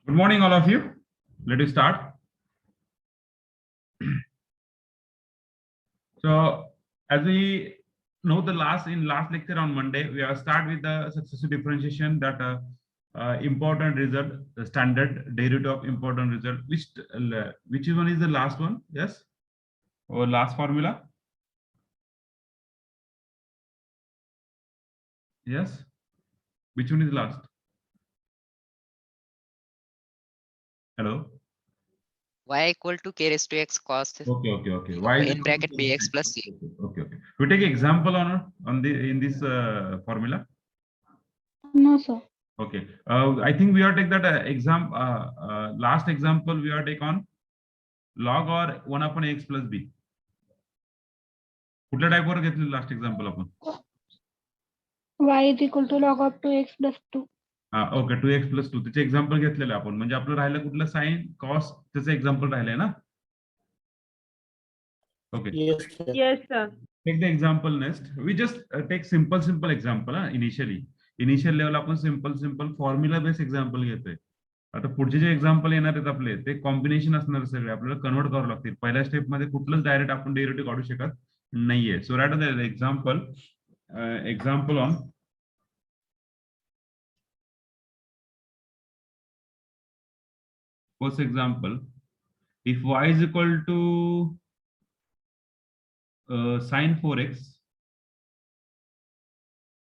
Good morning, all of you. Let us start. So, as we know, the last lecture on Monday, we have start with the successive differentiation that important result, the standard derivative of important result. Which one is the last one? Yes, or last formula? Yes. Which one is last? Hello. Y equal to k raised to x cos Okay. Why is it in bracket bx plus c. Okay. We take example on the in this formula. No, sir. Okay. I think we are take that last example we are take on log or 1 upon x plus b. कुठल्या टाइपवर घेतली last example आपण? Y is equal to log of 2x plus 2. हा okay 2x plus 2 त्याचे example घेतलेले आपण म्हणजे आपलं राहिलं कुठलं साइन कॉस त्याचं एक्झाम्पल राहिलंय ना. Okay. Yes, sir. Take the example next. We just take simple example initially. Initial level आपण simple formula based example घेतोय. आता पुढचे जे एक्झाम्पल येणार आहेत आपले ते कॉम्बिनेशन असणार सगळे आपल्याला कन्वर्ट करावं लागतील. पहिल्या स्टेप मध्ये कुठलंच डायरेक्ट आपण डेरिव्हेटिव्ह काढू शकत नाहीये. So write the example on first example. If y is equal to sine 4x,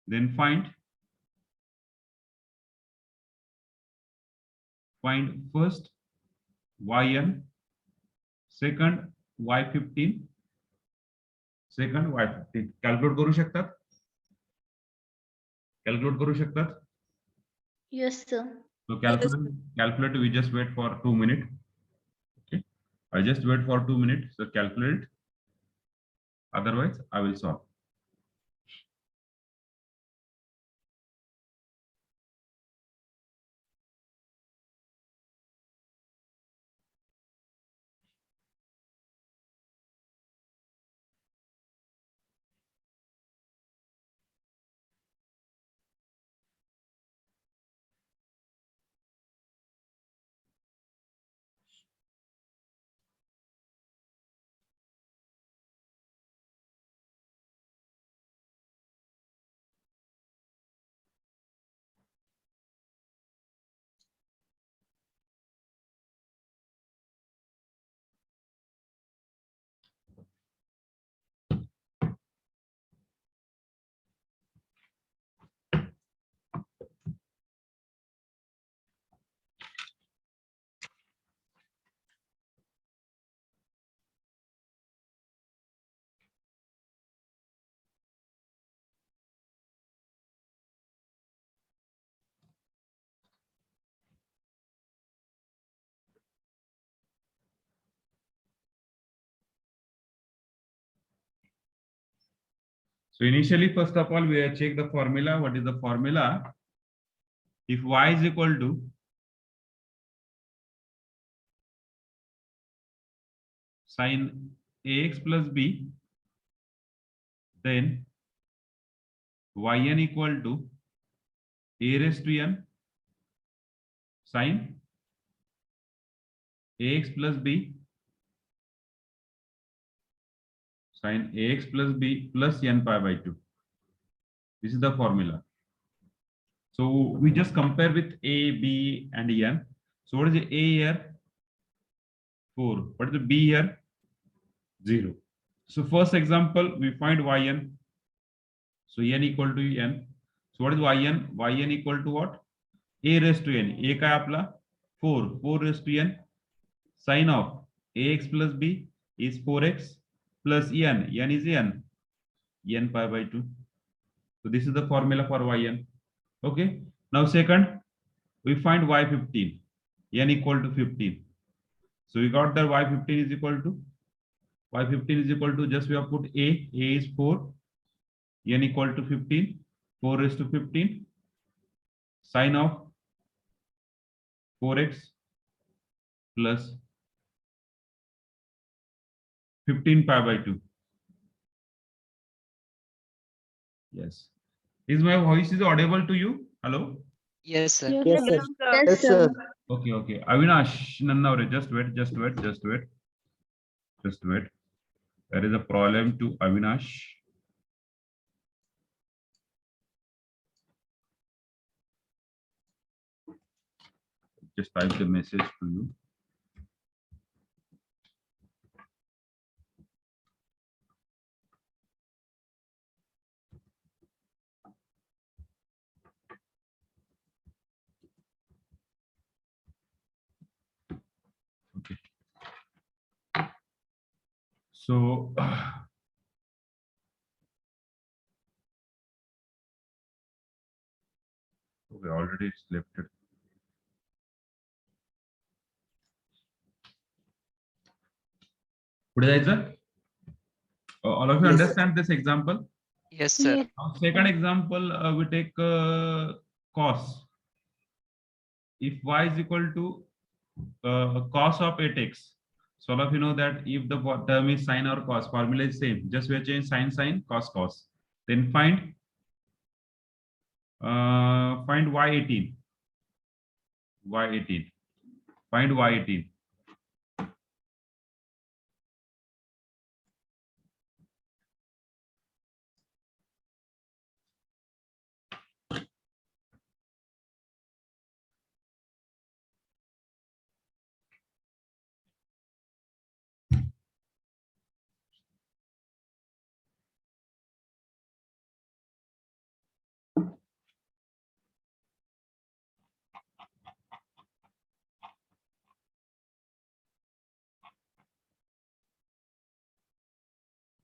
then find first yn, second y15, calculate करू शकतात. Yes, sir. So calculate. We just wait for 2 minutes. Okay, I just wait for 2 minutes. So calculate. Otherwise, I will solve. So initially, first of all, we check the formula. What is the formula? If y is equal to sine ax plus b, then yn equal to a raised to n sine ax plus b sine ax plus b plus n pi by 2. This is the formula. So we just compare with a, b, and n. So what is the a here? 4. What is the b here? 0. So first example, we find yn. So n equal to n. So what is yn? Yn equal to what? A raised to n. A काय आपला 4. 4 raised to n. Sine of ax plus b is 4x plus n. N is n. N pi by 2. So this is the formula for yn. Okay. Now second, we find y15. N equal to 15. So we got that y15 is equal to just we have put a is 4, n equal to 15, 4 raised to 15, sine of 4x plus 15 pi by 2. Yes. Is my voice is audible to you? Hello? Yes, sir. Yes, Yes, sir. sir. Yes, sir. Okay, okay. Avinash Nannavre, just wait, just wait, just wait, just wait. There is a problem to Avinash. Just type the message to you. Okay. So, we already selected. What is that? All of you Yes. understand this example? Yes, sir. Yes. Now, second example, we take cos. If y is equal to cos of 8x. So all of you know that if the term is sine or cos, formula is same. Just we change sine, sine, cos, cos. Then find y18. Y18. Find y18.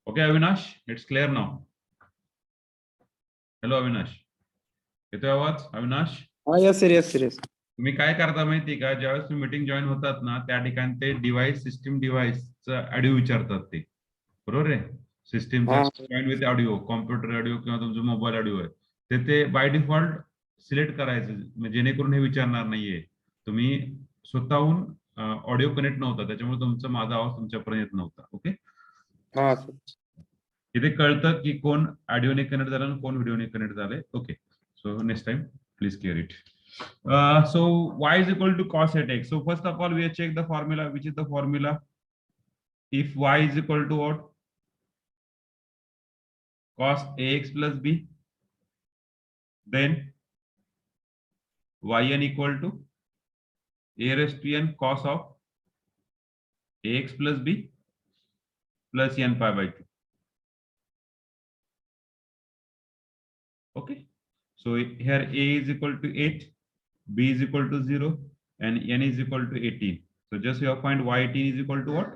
Okay, Avinash, it's clear now. Hello, Avinash. येतोय आवाज Avinash? Yes, sir. Yes, sir. Yes. तुम्ही काय करता माहिती का, ज्यावेळेस तुम्ही meeting join होतात ना, त्या ठिकाणी ते डिव्हाइस सिस्टीम डिव्हाइसचा ऑडिओ विचारतात ते, बरोबर आहे? सिस्टीमचा join with audio, computer audio किंवा तुमचा मोबाईल ऑडिओ आहे, ते बाय डिफॉल्ट सिलेक्ट करायचं, म्हणजे जेणेकरून हे विचारणार नाहीये. तुम्ही स्वतःहून ऑडिओ कनेक्ट नव्हता, त्याच्यामुळे तुमचा माझा आवाज तुमच्यापर्यंत येत नव्हता. ओके, इथे कळतं की कोण ऑडिओने कनेक्ट झालं आणि कोण व्हिडिओने कनेक्ट झालंय. Okay, so next time please clear it. So y is equal to cos 8x. So first of all, we check the formula. Which is the formula? If y is equal to what? Cos ax plus b, then yn equal to a raised to n cos of ax plus b plus n pi by 2. Okay. So here a is equal to 8, b is equal to 0, and n is equal to 18. So just you have find y18 is equal to what?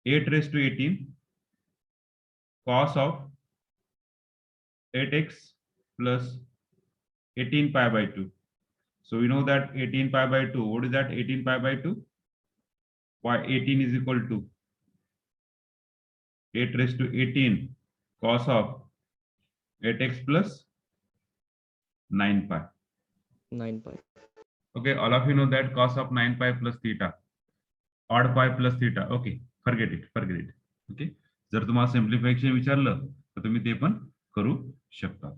8 raised to 18 cos of 8x plus 18 pi by 2. So we know that 18 pi by 2. What is that 18 pi by 2? Y18 is equal to 8 raised to 18 cos of 8x plus 9 pi. 9 pi. Okay, all of you know that cos of 9 pi plus theta, odd pi plus theta. Okay, forget it, forget it. Okay, जर तुम्हाला simplification विचारलं तर तुम्ही ते पण करू शकता.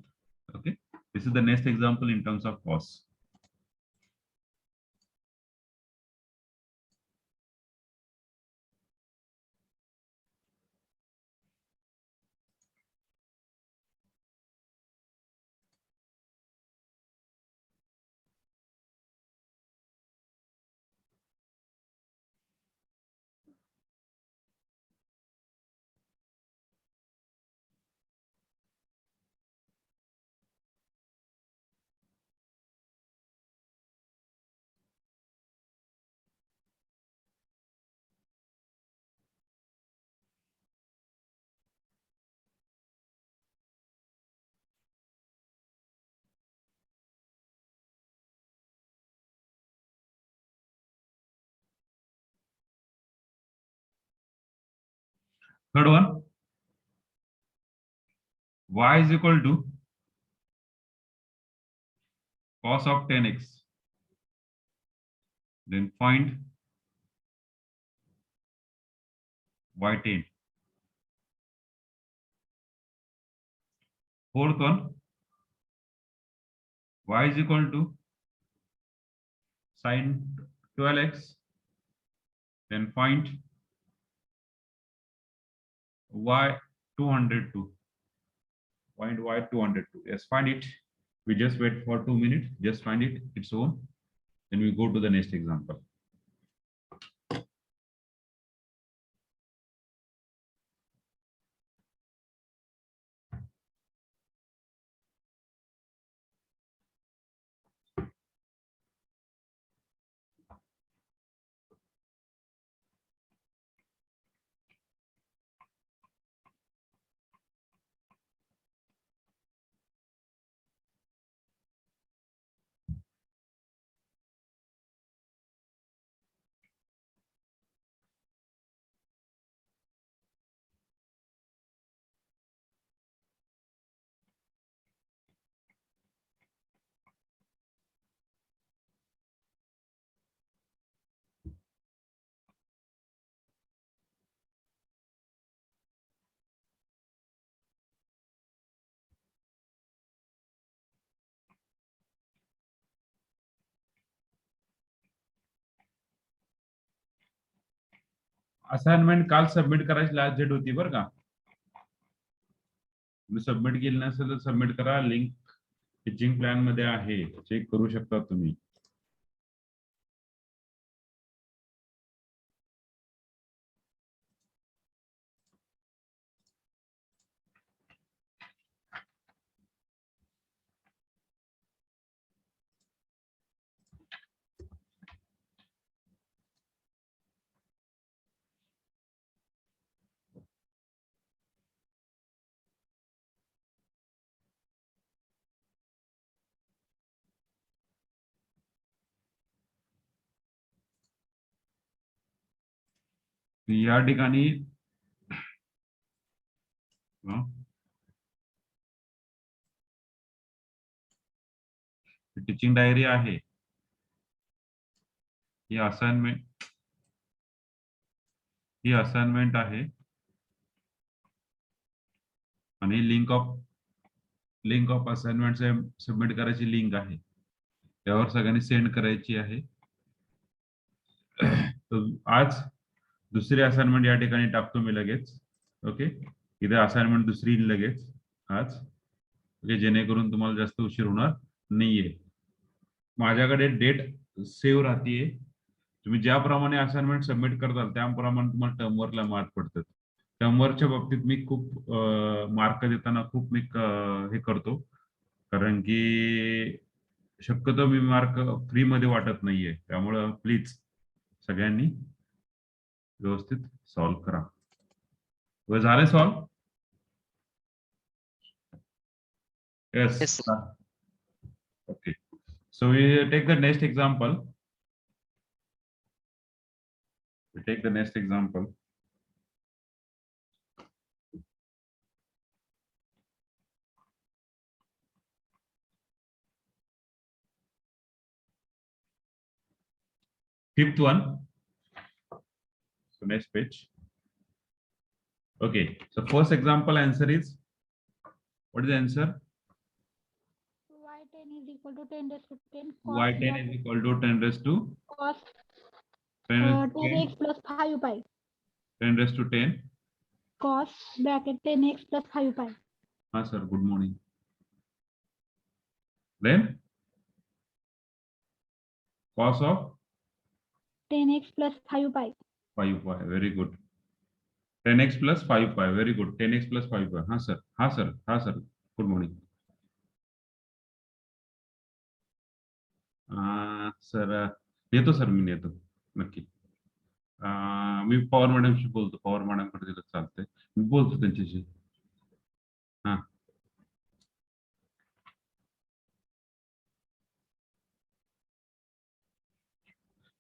Okay, this is the next example in terms of cos. Third one, y is equal to cos of 10x. Then find y10. Fourth one, y is equal to sin 12x, then find y 202. Find y 202. Yes, find it. We just wait for 2 minutes. Just find it its own. Then we go to the next example. Assignment काल submit करायची last date होती बरं का. तुम्ही submit केली नसेल तर submit करा. लिंक टीचिंग प्लॅन मध्ये आहे, चेक करू शकता तुम्ही. या ठिकाणी टीचिंग डायरी आहे. ही असाइनमेंट आहे आणि लिंक ऑफ असाइनमेंट सबमिट करायची लिंक आहे. त्यावर सगळ्यांनी सेंड करायची आहे. तर आज दुसरी असाइनमेंट या ठिकाणी टाकतो मी लगेच. ओके, इथे असाइनमेंट दुसरी लगेच आज. ओके, जेणेकरून तुम्हाला जास्त उशीर होणार नाहीये. माझ्याकडे डेट सेव्ह राहतीये. तुम्ही ज्याप्रमाणे असाइनमेंट सबमिट करताल त्याप्रमाणे तुम्हाला टर्मवर्कला मार्क पडतात. टर्मवर्कच्या बाबतीत मी खूप मार्क देताना खूप मी हे करतो, कारण की शक्यतो मी मार्क फ्री मध्ये वाटत नाहीये. त्यामुळं प्लीज सगळ्यांनी व्यवस्थित सॉल्व करा. झाले solve? Yes, yes. sir. Okay, so we take the next example. We take the next example. Fifth one. So next page. Okay, so first example answer is, what is the answer? y10 is equal to 10 raised to 10 y10 is equal to 10 raised to cos 10 raised to 10, 10x plus 5 pi 10 raised to 10. cos bracket 10x plus 5 pi. Sir, good morning. Then cos of 10x plus 5 pi. 5 pi. Very good. 10x plus 5 pi. Very good. 10x plus 5 pi. Sir. Sir. Good morning. Sir येतो sir, मी येतो नक्की. मी पवार मॅडमशी बोलतो. पवार मॅडमकडे दिलं चालतंय, मी बोलतो त्यांच्याशी. हा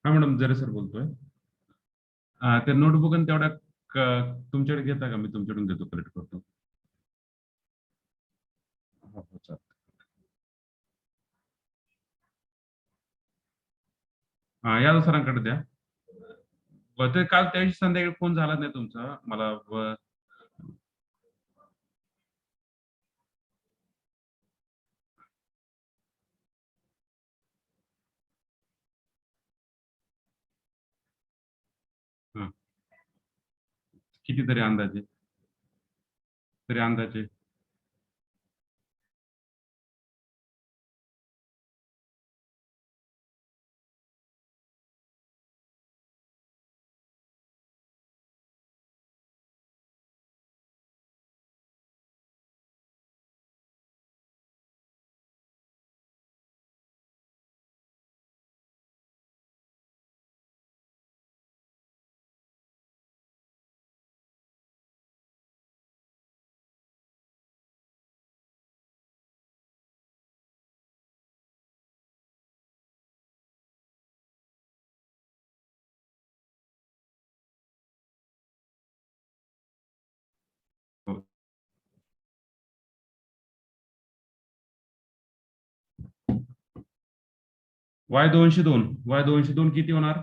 हा मॅडम, जरे सर बोलतोय. ते नोटबुक आणि तेवढा तुमच्याकडे घेता का? मी तुमच्याकडून घेतो, कलेक्ट करतो. हो चालतंय. यादव सरांकडे द्या. ते काल त्या दिवशी संध्याकाळी फोन झाला नाही तुमचा मला. कितीतरी अंदाजे तरी अंदाजे y 202 किती होणार?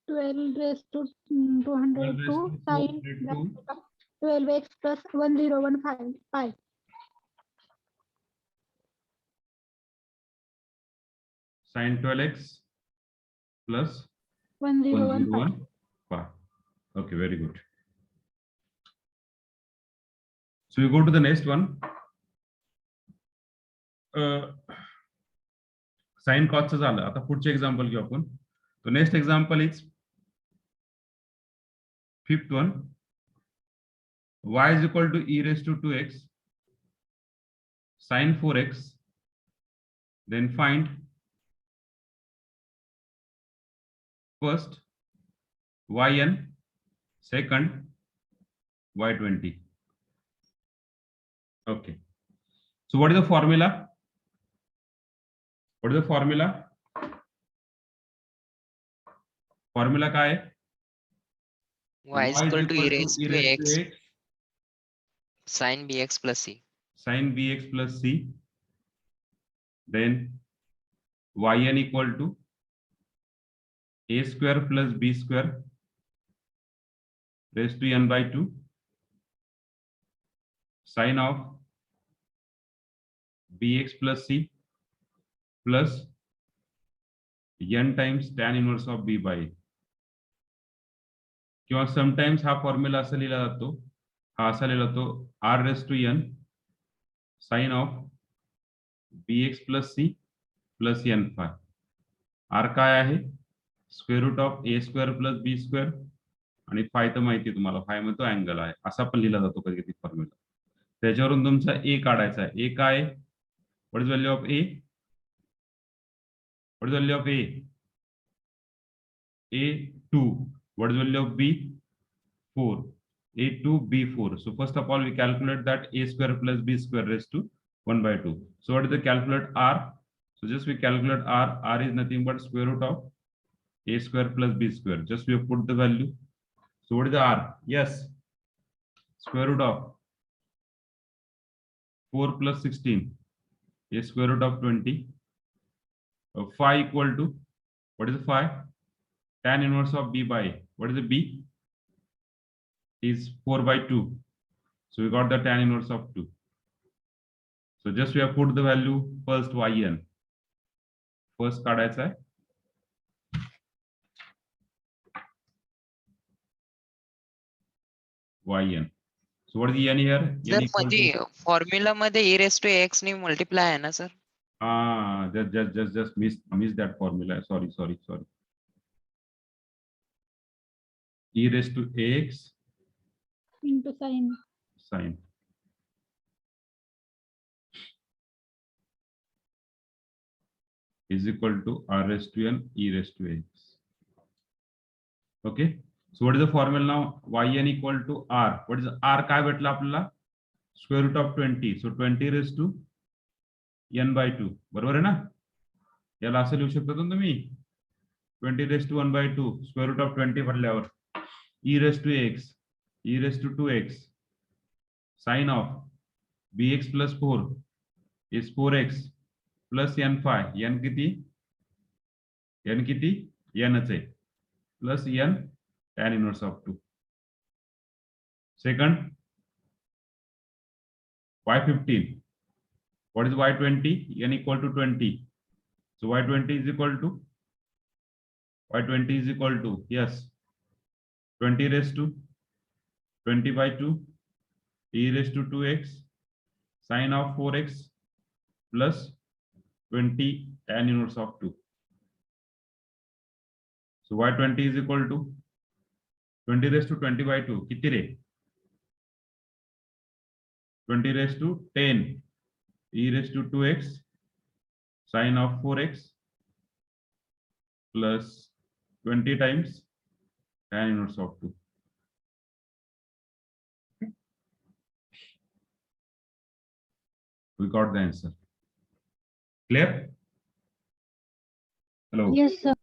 12 raised to 202 sin 12x plus 1015 pi. Sin 12x plus 1015. 101 pi. Okay, very good. So we go to the next one. Sin cos झालं. आता पुढचे एक्झाम्पल घेऊ आपण. So next example is fifth one. Y is equal to e raised to 2x sin 4x. Then find first yn, second y20. Okay. So what is the formula? What is the formula? Formula काय आहे? Y is equal to e raised to x sin bx plus c. Sin bx plus c. Then yn equal to a square plus b square raised to n by 2 sin of bx plus c plus n times tan inverse of b by a. किंवा sometimes हा formula असा लिहिला जातो, हा असा लिहिला जातो r raised to n sin of bx plus c plus n phi. r काय आहे? Square root of a square plus b square आणि फाय तर माहिती तुम्हाला, फाय मध्ये तो अँगल आहे, असा पण लिहिला जातो कधी कधी फॉर्म्युला. त्याच्यावरून तुमचा a काढायचा आहे. a काय? What is value of a? What is value of a? a2. What is value of b? 4. a2 b4. So first of all we calculate that a square plus b square raised to 1 by 2. So what is the calculate r? So just we calculate r. R is nothing but square root of a square plus b square. Just we have put the value. So what is the r? Yes, square root of 4 plus 16, a square root of 20. Phi equal to, what is the phi? Tan inverse of b by a. What is the b? Is 4 by 2. So we got the tan inverse of 2. So just we have put the value first yn. First काढायचा आहे. yn. So what is the n here? Sir, मध्ये formula मध्ये e raised to x ने multiply आहे ना sir? Just miss that formula. Sorry. E raised to x into sin. Is equal to r raised to n e raised to x. Okay. So what is the formula now? Yn equal to r. What is r? काय भेटला आपल्याला? Square root of 20. So 20 raised to n by 2. बरोबर आहे ना? याला असं लिहू शकता तुम्ही 20 raised to 1 by 2 square root of 20 भरल्यावर e raised to x, e raised to 2x sin of bx plus 4 is 4x plus n phi. n किती? n किती? n च आहे plus n tan inverse of 2. Second, y15. What is y20? n equal to 20. So y20 is equal to, yes, 20 raised to 20 by 2 e raised to 2x sine of 4x plus 20 tan inverse of 2. So y20 is equal to 20 raised to 20 by 2 कितनी रे 20 raised to 10 e raised to 2x sine of 4x plus 20 times tan inverse of 2. We got the answer. Clear? Hello. Yes, sir.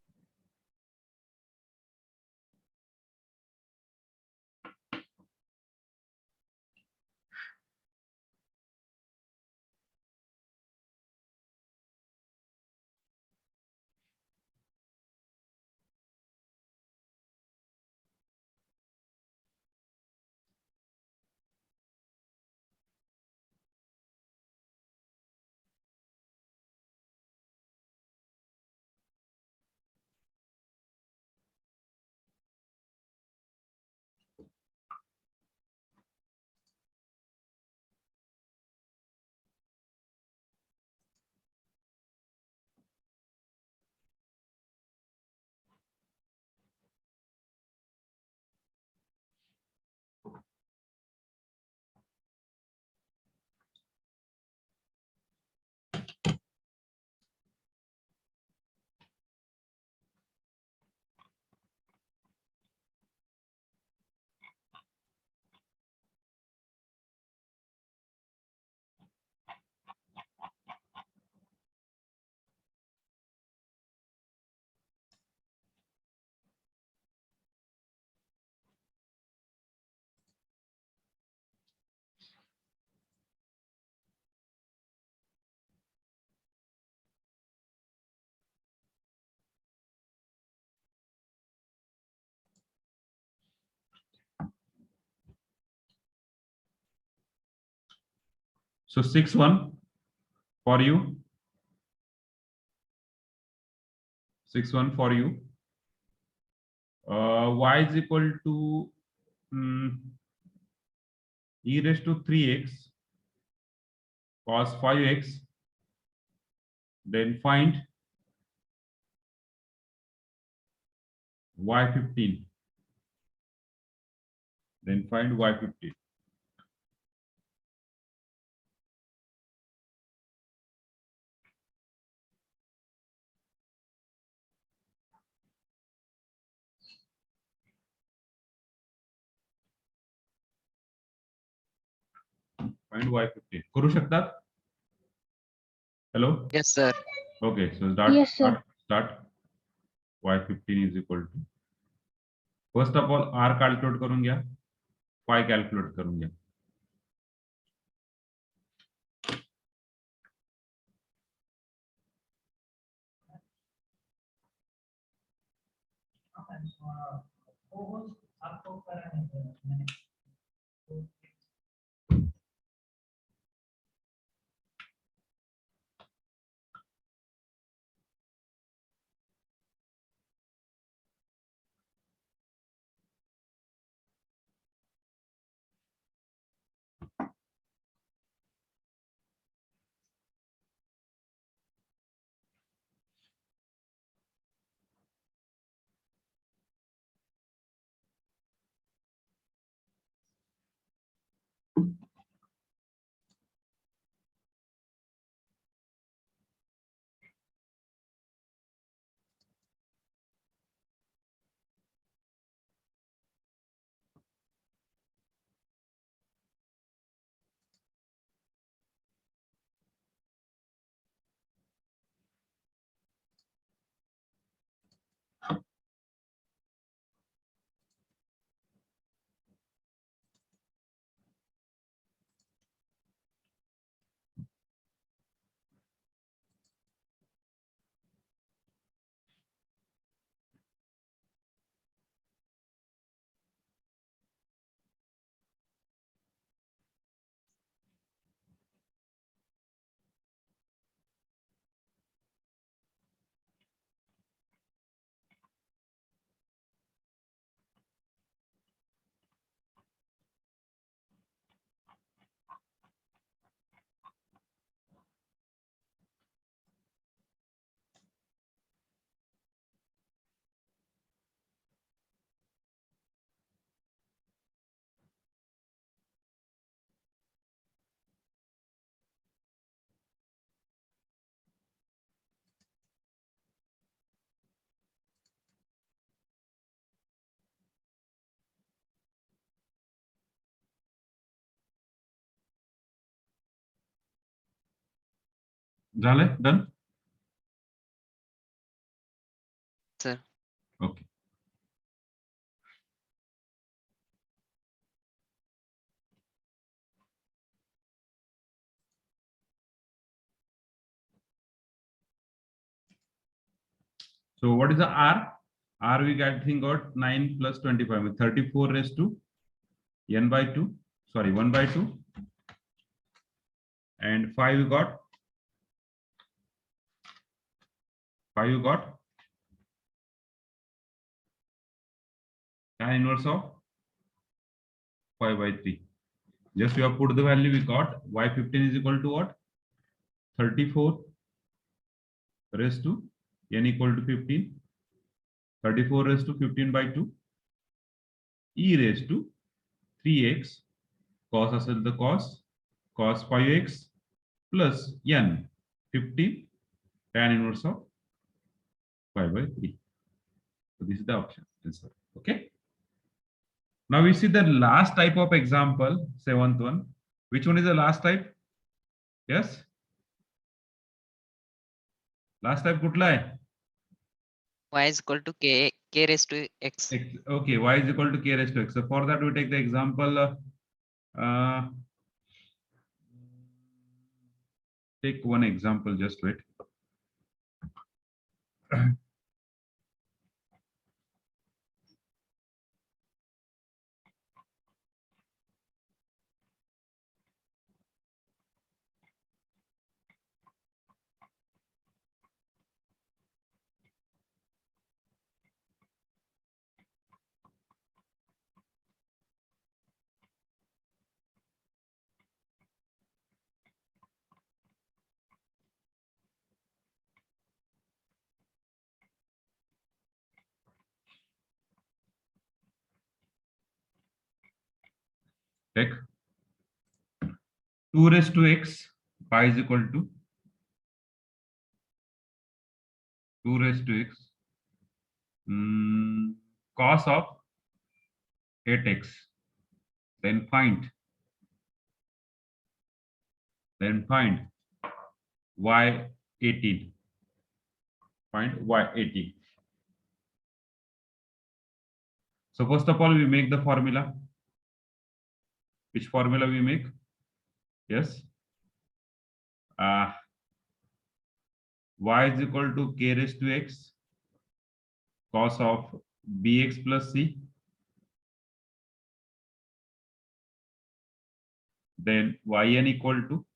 So 6-1 for you. 6-1 for you. Y is equal to e raised to 3x cos 5x. Then find y15. Then find y15. Find y15. करू शकतात? Hello? Yes, sir. Okay, so start. Yes, sir. Start. y15 is equal to. First of all, r calculate करून घ्या. phi calculate करून घ्या. झालंय done. Sir. Okay. So what is the R? R we got 9 plus 25 with 34 raised to n by 2. Sorry, 1 by 2. And 5 you got tan inverse of 5 by 3. Just we have put the value we got. Y15 is equal to what? 34 raised to n equal to 15. 34 raised to 15 by 2. E raised to 3x cos असेल the cos 5x plus n 15 tan inverse of 5 by 3. So this is the option answer. Okay. Now we see the last type of example, 7th one. Which one is the last type? Yes. Last type कुठला आहे? Y is equal to k raised to x. Okay, y is equal to k raised to x. So for that we take the example. Take one example. Just wait. Take 2 raised to x pi is equal to 2 raised to x cos of 8x. Then find y18. Find y18. So first of all, we make the formula. Which formula we make? Yes. Y is equal to k raised to x cos of bx plus c. Then yn equal to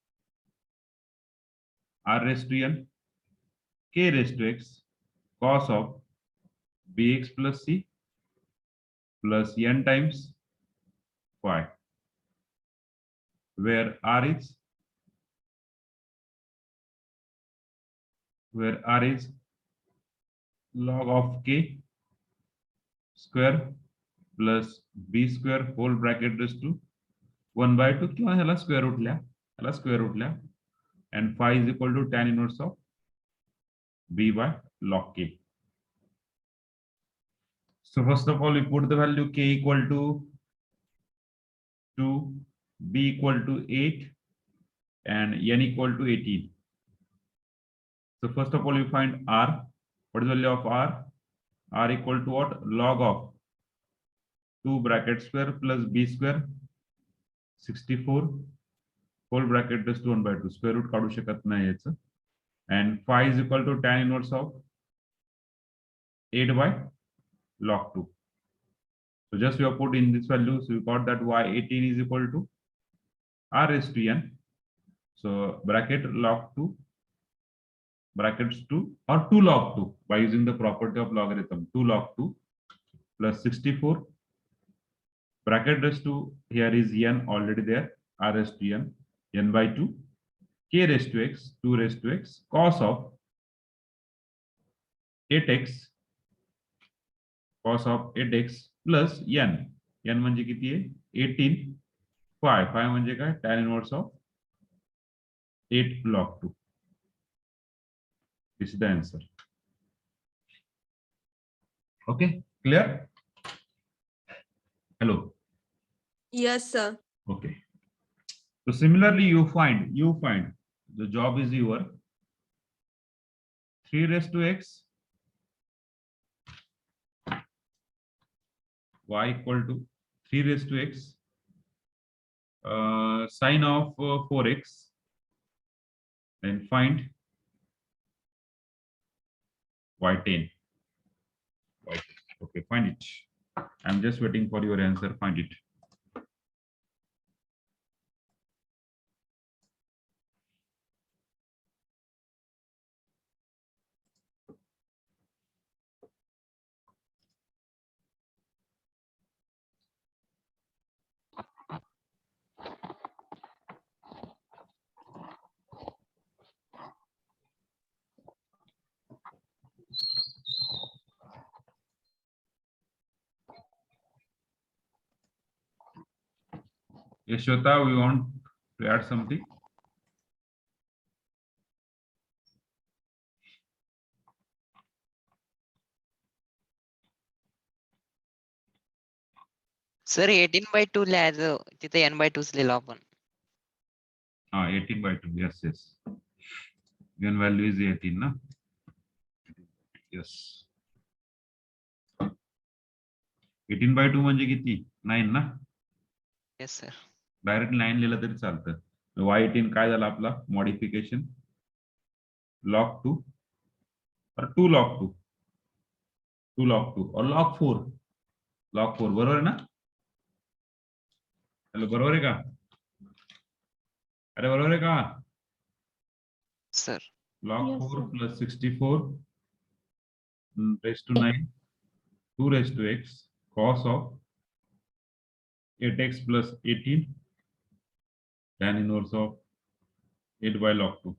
r raised to n k raised to x cos of bx plus c plus n times y, where r is log of k square plus b square whole bracket raised to 1 by 2 किंवा ह्याला square root ल्या and phi is equal to tan inverse of b by log k. So first of all, we put the value k equal to 2, b equal to 8, and n equal to 18. So first of all, we find r. What is the value of r? R equal to what? Log of 2 bracket square plus b square 64 whole bracket raised to 1 by 2. Square root काढू शकत नाही याचं. And phi is equal to tan inverse of 8 by log 2. So just we have put in this value. So we got that y18 is equal to r raised to n. So bracket log 2 brackets 2 or 2 log 2 by using the property of logarithm. 2 log 2 plus 64 bracket raised to here is n already there, r raised to n by 2 k raised to x 2 raised to x cos of 8x plus n म्हणजे किती आहे 18 phi म्हणजे काय tan inverse of 8 log 2. This is the answer. Okay, clear? Hello. Yes, sir. Okay. So similarly, you find the job is your 3 raised to x, y equal to 3 raised to x, sine of 4x, then find y10. Y10. Okay, find it. I'm just waiting for your answer. Find it. Yashota, we want to add something. Sir 18/2 लिहायचं तिथे n/2 लिहिलं आपण. 18/2. Yes, yes. N value is 18, na? Yes. 18/2 म्हणजे किती? 9 ना? Yes sir. Direct 9 लिहिलं तरी चालतं. y18 काय झालं आपला modification? log 2 or 2 log 2, 2 log 2 or log 4, log 4 बरोबर आहे ना? हॅलो, बरोबर आहे का? अरे बरोबर आहे का? Sir log Yes, 4 sir. plus 64 raised to 9, 2 raised to x, cos of 8x plus 18, tan inverse of 8 by log 2.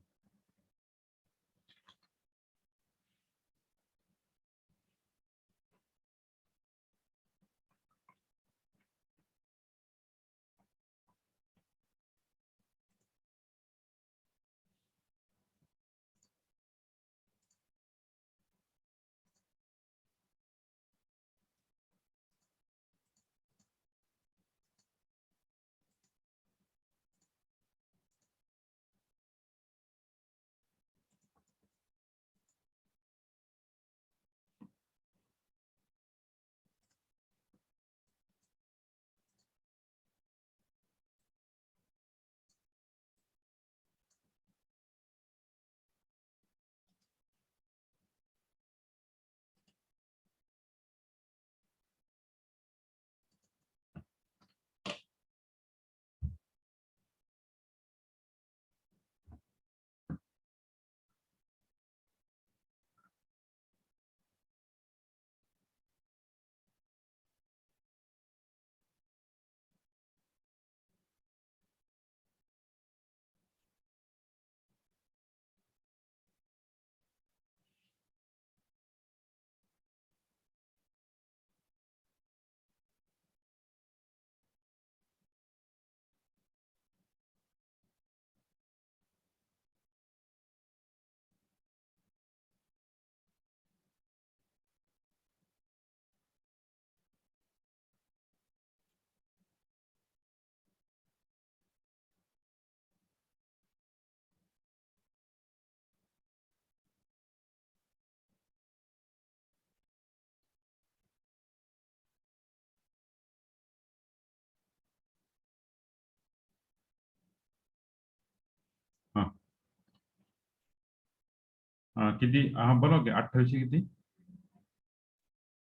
किती? हा बोला की 28 किती?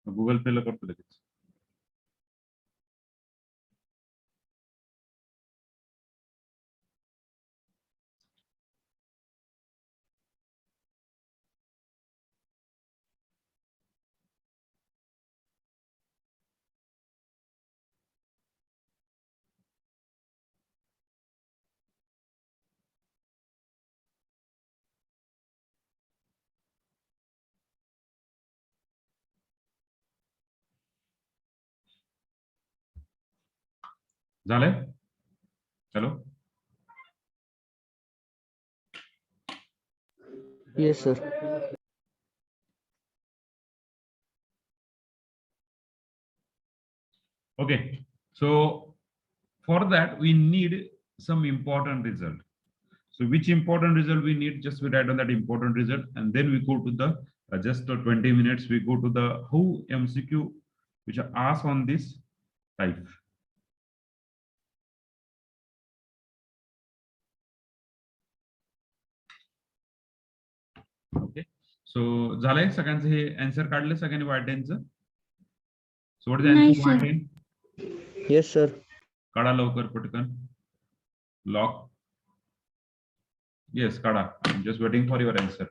गुगल पे ला करतो लगेच. झालंय? Hello, Yes, sir. okay. So for that we need some important result. So which important result we need? Just we write on that important result, and then we go to the just 20 minutes. We go to the who MCQ which are asked on this type. Okay. So झालंय सगळ्यांचं हे answer काढले सगळ्यांनी वाटेंचं. So what is the नाही, answer sir. वाटेन? Yes, sir. काढा लवकर पटकन. Lock. Yes, काढा. I'm just waiting for your answer.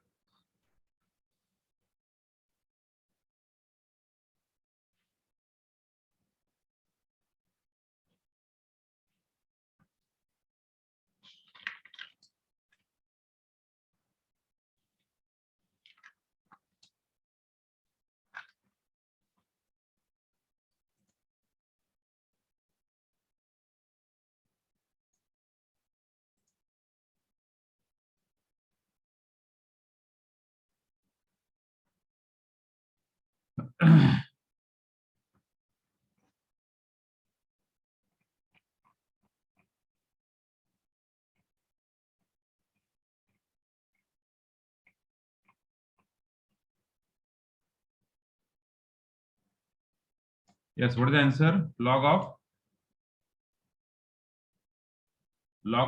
Yes, what is the answer? Log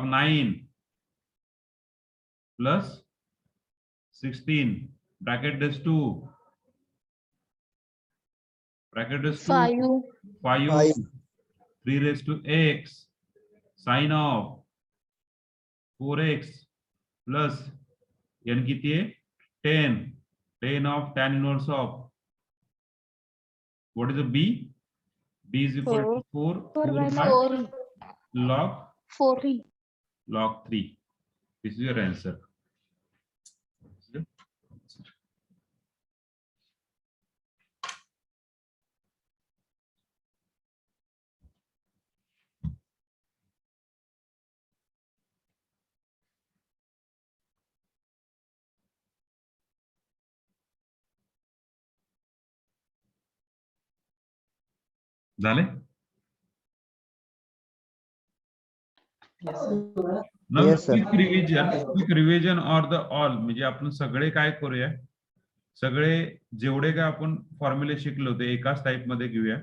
9 plus 16 bracket is 2 bracket is 2 5. 5 Five. 3 raised to x sine of 4x plus n किती आहे 10 of tan inverse of what is the b is equal to 4 by 4 log 4. 3. This is your answer. झाले? Now Yes, sir. quick revision or the all म्हणजे आपण सगळे काय करूया सगळे जेवढे काय आपण फॉर्म्युले शिकलो ते एकाच टाइप मध्ये घेऊया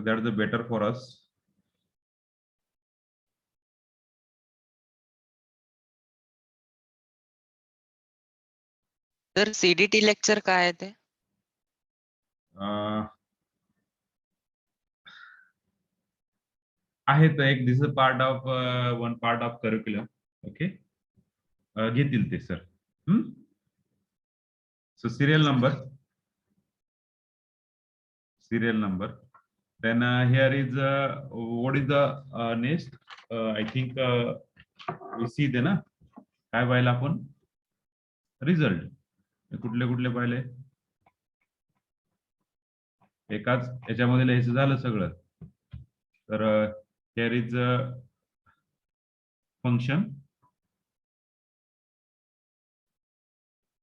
that is better for us. तर सीडीटी लेक्चर काय आहे ते? आहे तर एक this part of one part of curriculum. Okay घेतील ते sir. So serial number then here is what is the next I think we see the ना काय पाहिलं आपण रिझल्ट कुठले कुठले पाहिले एकाच याच्यामध्ये लिहायचं झालं सगळं तर here is a function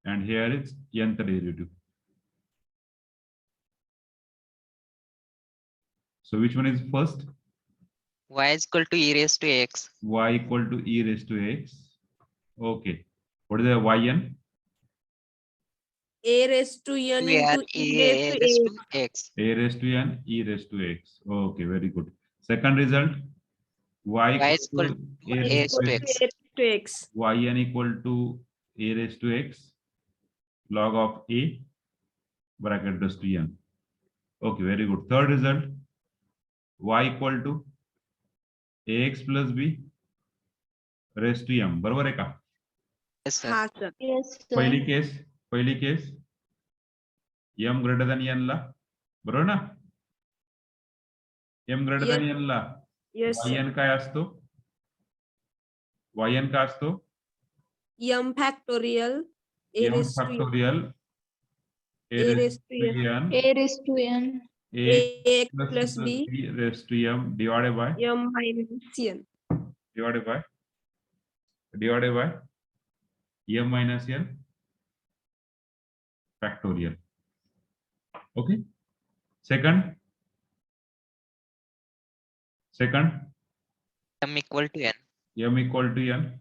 and here is nth derivative. So which one is first? y is equal to e raised to x. Y equal to e raised to x. Okay. What is the yn? A raised to n We are into e e raised to raised x. to x. A raised to n, e raised to x. Okay, very good. Second result, y Y is equal equal to a to raised to to A x. x. raised to x. Yn equal to a raised to x log of a bracket raised to n. Okay, very good. Third result, y equal to ax plus b raised to m. बरोबर आहे का? Yes, sir. हा sir. Yes, sir. पहिली case m greater than n ला बरोबर ना? m greater than n ला Yes, sir. yn काय असतो? yn काय असतो? M factorial A m raised to factorial A raised to n A raised to n. ax plus b raised to m divided by m minus n. divided by m minus n factorial. Okay. Second M equal to n. m equal to n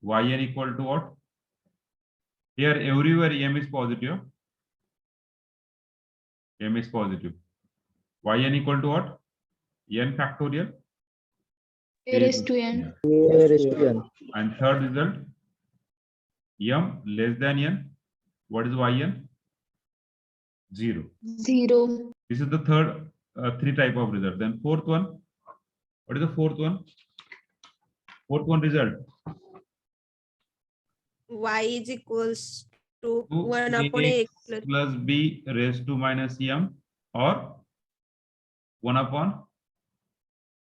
yn equal to what? Here everywhere m is positive. M is positive. Yn equal to what? N factorial. A raised to n. A raised to n. And third result, m less than n. What is yn? 0. 0. This is the third three type of result. Then fourth one. What is the fourth one? Fourth one result. Y is equals to 2 1 upon ax x plus plus b raised to minus m, or 1 upon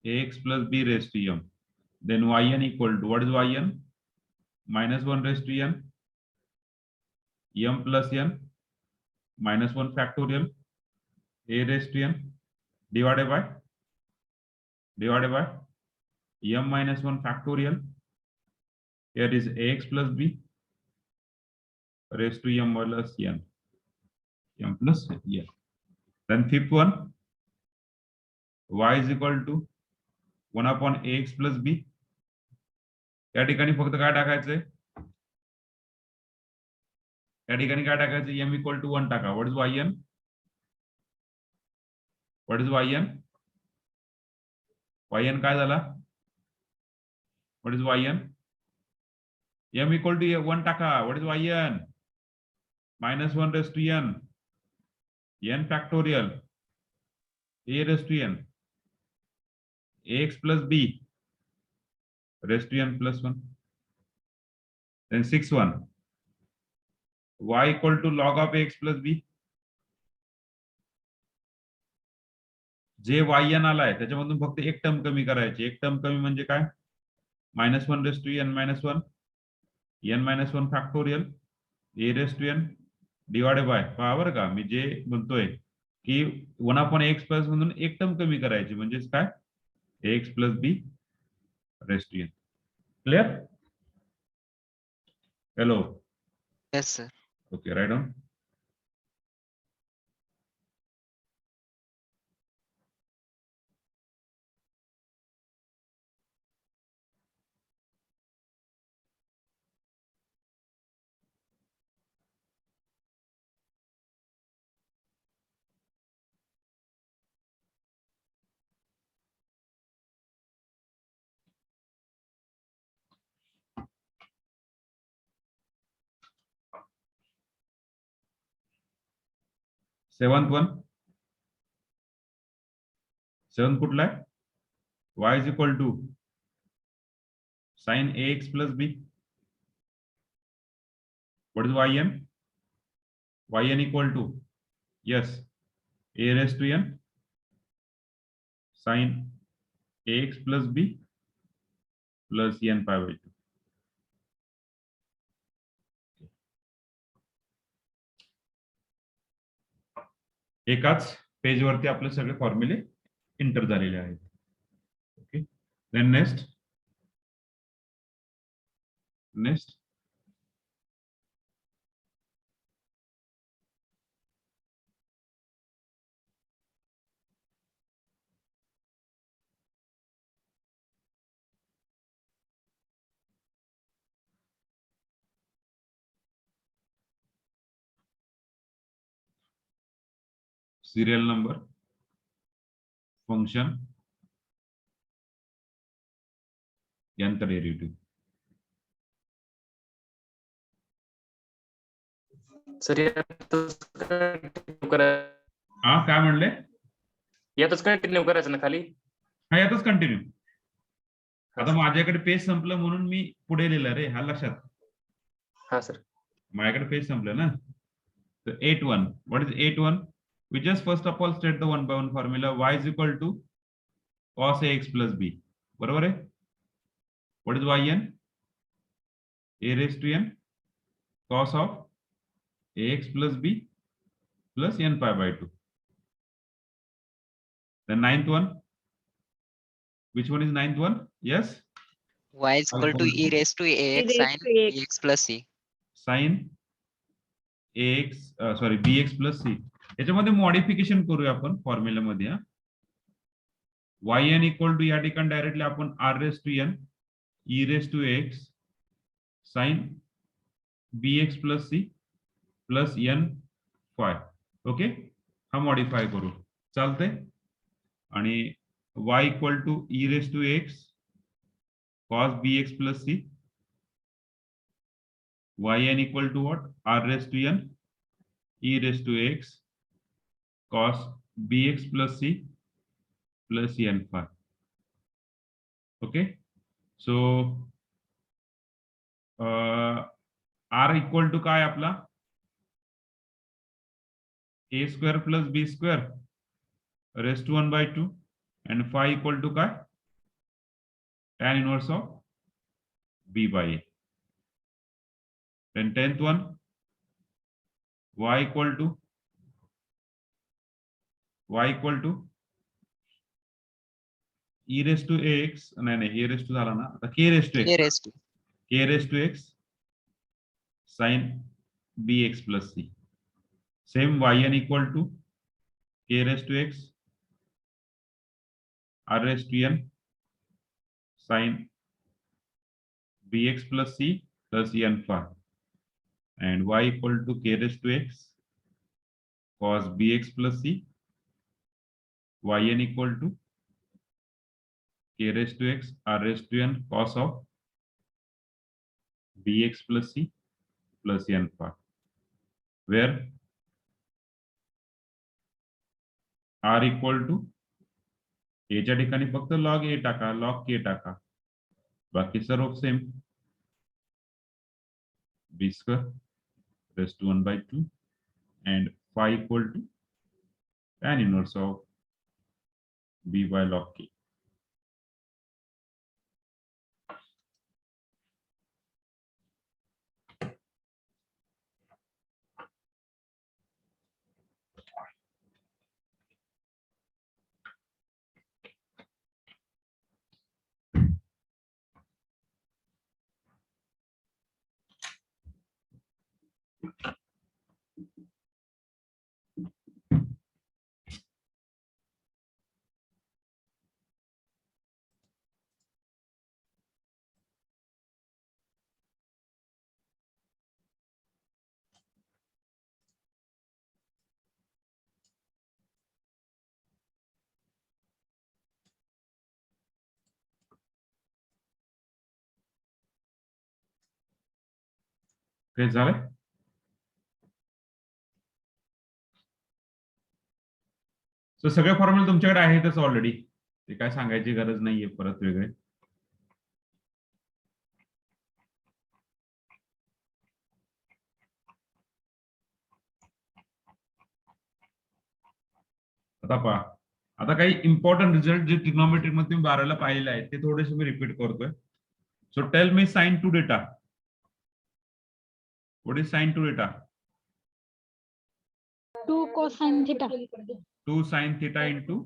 ax plus b raised to m. Then yn equal to, what is yn? Minus 1 raised to n, m plus n, minus 1 factorial, a raised to n, divided by m minus 1 factorial. Here is ax plus b raised to m plus n, m plus n. Then fifth one, y is equal to 1 upon ax plus b. या ठिकाणी फक्त काय टाकायचंय? या ठिकाणी काय टाकायचं? m equal to 1 टाका. What is yn? What is yn? yn काय झाला? What is yn? m equal to 1 टाका. What is yn? Minus 1 raised to n, n factorial, a raised to n, ax plus b raised to n plus 1. Then sixth one, y equal to log of ax plus b. J yn आलाय त्याच्यामधून फक्त एक term कमी करायची. एक term कमी म्हणजे काय? minus 1 raised to n minus 1, n minus 1 factorial, a raised to n divided by, बरोबर का? मी जे म्हणतोय की 1 upon x plus मधून एक टर्म कमी करायची, म्हणजेच काय? ax plus b raised to n. Clear? Hello. Yes, sir. Okay, write down. Seventh one. Seventh कुठला आहे? Y is equal to sin ax plus b. What is yn? Yn equal to, yes, a raised to n sin ax plus b plus n pi by 2. एकाच पेजवरती आपले सगळे फॉर्म्युले enter झालेले आहेत. Okay, then next serial number, function, nth derivative. Sir हा काय म्हणले? यातच continue करायचं ना खाली? हा यातच कंटिन्यू. आता माझ्याकडे पेज संपलं म्हणून मी पुढे लिहिलं रे, हा लक्षात. हा सर, माझ्याकडे पेज संपलं ना. तर 8-1, what is 8-1? We just first of all state the 1 by 1 formula. Y is equal to cos ax plus b. बरोबर आहे? What is yn? A raised to n cos of ax plus b plus n pi by 2. The ninth one. Which one is ninth one? Yes. Y is equal to e raised to ax raised sin to ax. ax plus c. Sin ax, sorry, bx plus c. याच्यामध्ये modification करूया आपण फॉर्म्युलामध्ये. yn equal to या ठिकाणी directly आपण r raise to n e raise to x sine bx plus c plus n phi. Okay, हा modify करू, चालते. आणि y equal to e raise to x cos bx plus c, yn equal to what, r raise to n e raise to x cos bx plus c plus n phi. Okay, so r equal to काय आपला a square plus b square raise to 1/2 and phi equal to काय tan inverse of b by a. Then 10th one, y equal to e raised to x, नाही a raised to झाला ना, आता k raised to A x, raised to k raised to x sin bx plus c. Same yn equal to k raised to x r raised to n sin bx plus c plus n phi, and y equal to k raised to x cos bx plus c, yn equal to k raised to x r raised to n cos of bx plus c plus n phi, where r equal to a च्या ठिकाणी फक्त log a टाका, log k टाका, बाकी सर्व same. b square raised to 1/2 and phi equal to tan inverse of b by log k. काय झालंय? सो सगळे फॉर्म्युले तुमच्याकडे आहेतच ऑलरेडी, ते काय सांगायची गरज नाहीये परत वेगळे. आता पहा, आता काही इम्पॉर्टंट रिझल्ट जे ट्रिग्नोमेट्री मध्ये तुम्ही 12ला पाहिलेले आहेत ते थोडेसे मी रिपीट करतोय. So tell me sine two theta. What is sine two theta? 2 cosine theta. 2 sin theta into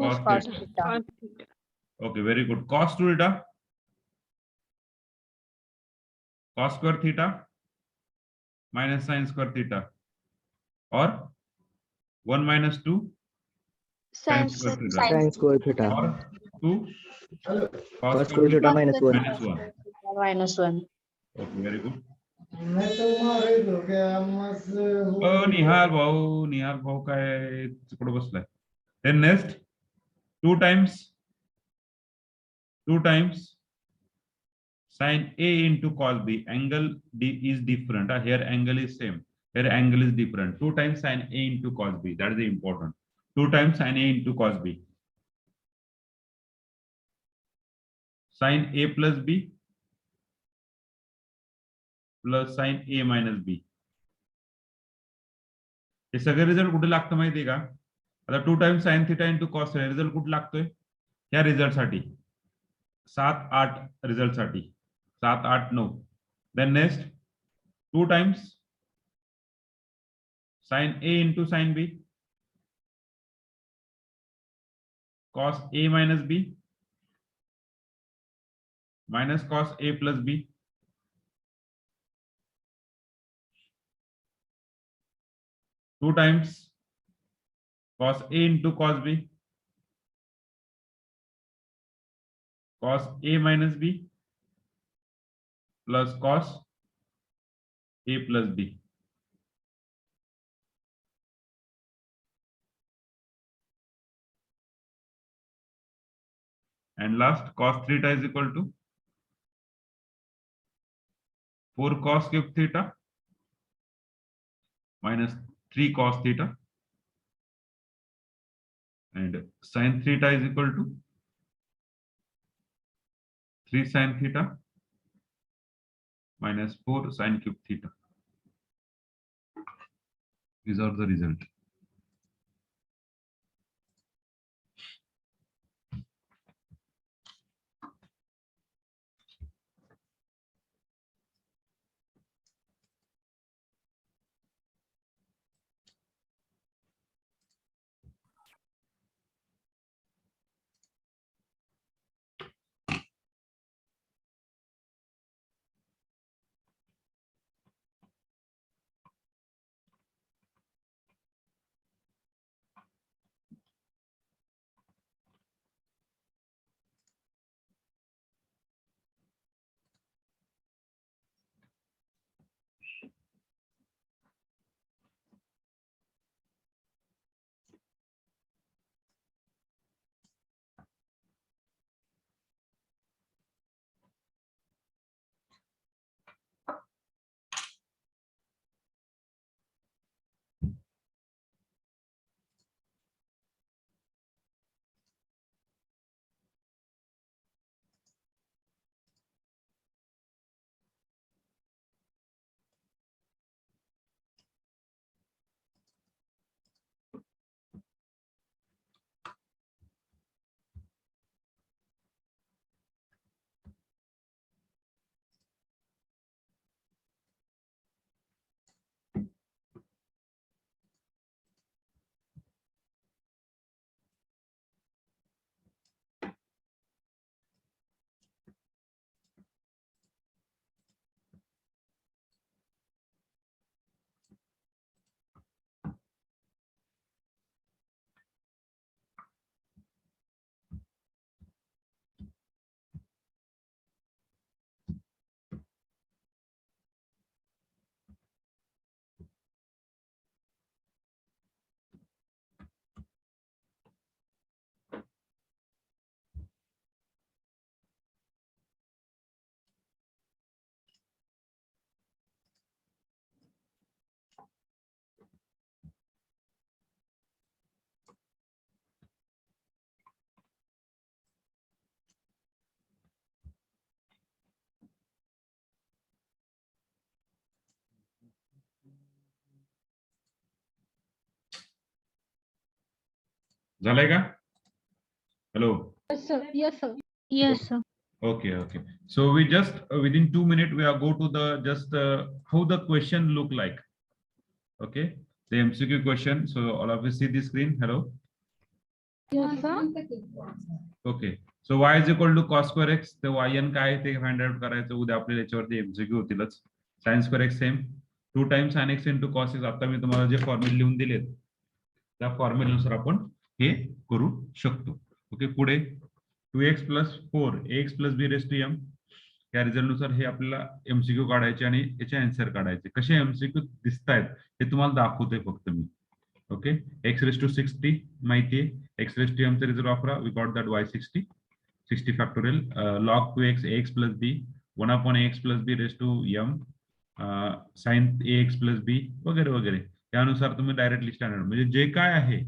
cos Cos theta. Okay, very good. Cos 2 theta, cos square theta minus sin square theta, or 1 minus 2 sin square theta, Sin square theta. or 2 Cos square theta minus 1. minus 1. minus 1. Okay, very good. निहाल भाऊ काय कुठं बसलाय? Then next 2 times sin A into cos B. Angle D is different. Here angle is same. Here angle is different. 2 times sin A into cos B. That is the important. 2 times sin A into cos B. Sin A plus B plus sin A minus B. हे सगळे result कुठे लागतं माहितीये का? आता 2 times sin theta into cos theta result कुठे लागतोय? ह्या result साठी 7-8 रिझल्ट साठी 7-8-9. Then next 2 times sin A into sin B cos A minus B minus cos A plus B. 2 times cos A into cos B cos A minus B plus cos A plus B. And last, cos theta is equal to 4 cos cube theta minus 3 cos theta, and sin theta is equal to 3 sin theta minus 4 sin cube theta. These are the results. झालंय का? Hello. Yes, sir. Yes, sir. Yes, sir. Okay. So we just within 2 minutes we are go to the just how the question look like. Okay, the MCQ question. So all of you see the screen. Hello. Yes, sir. Okay. So y is equal to cos square x. तर yn काय आहे ते find out करायचं. उद्या आपल्याला याच्यावरती MCQ होतीलच. sin square x same 2 times sin x into cos x. आता मी तुम्हाला जे फॉर्म्युले लिहून दिलेत त्या फॉर्म्युलेनुसार आपण हे करू शकतो. ओके, पुढे 2x plus 4 ax plus b raised to m या रिझल्ट नुसार हे आपल्याला MCQ काढायचे आणि याचे आन्सर काढायचे. कसे MCQ दिसतायत हे तुम्हाला दाखवतोय फक्त मी. ओके, x raised to 60 माहिती आहे. x raised to m चा रिझल्ट वापरा. We got that y60 factorial log 2x ax plus b 1 upon ax plus b raised to m sin ax plus b वगैरे वगैरे. त्यानुसार तुम्ही डायरेक्टली स्टँडर्ड म्हणजे जे काय आहे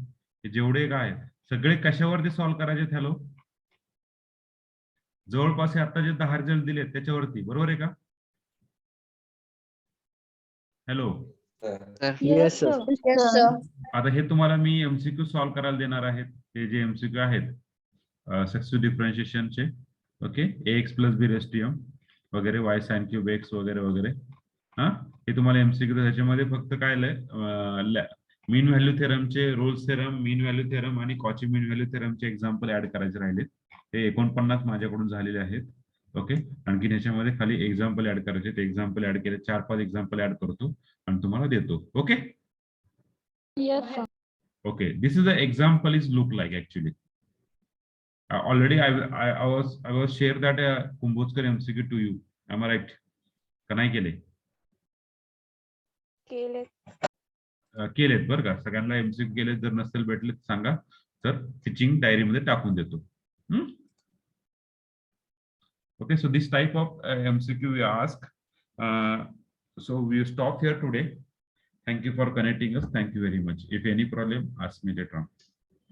हे जेवढे काय सगळे कशावरती सॉल्व्ह करायचे. हॅलो, जवळपास आता जे 10 रिझल्ट दिलेत त्याच्यावरती, बरोबर आहे का? Hello, Yes, sir. Yes, sir. आता हे तुम्हाला मी MCQ सॉल्व्ह करायला देणार आहेत. हे जे MCQ आहेत सक्सेसिव्ह डिफरन्शिएशनचे. Okay, ax plus b raised to m वगैरे y sin cube x वगैरे वगैरे. हा, हे तुम्हाला MCQ त्याच्यामध्ये फक्त काय आलंय मीन व्हॅल्यू थेरमचे, Rolle's theorem, mean value theorem आणि कॉची मीन व्हॅल्यू थेरमचे एक्झाम्पल ऍड करायचे राहिलेत. ते 49 माझ्याकडून झालेले आहेत. ओके, आणखी याच्यामध्ये खाली एक्झाम्पल ऍड करायचे. ते एक्झाम्पल ऍड केले 4-5 एक्झाम्पल ऍड करतो आणि तुम्हाला देतो. Okay. Yes, sir. Okay, this is the example is look like actually. Already I was share that Kumbotskar MCQ to you. Am I right? का नाही केले? केले. केलेत बरं का, सगळ्यांना एमसीक्यू केले. जर नसेल भेटले तर सांगा, तर टीचिंग डायरीमध्ये टाकून देतो. Okay, so this type of MCQ we ask. So we stop here today. Thank you for connecting us. Thank you very much. If any problem, ask me later on.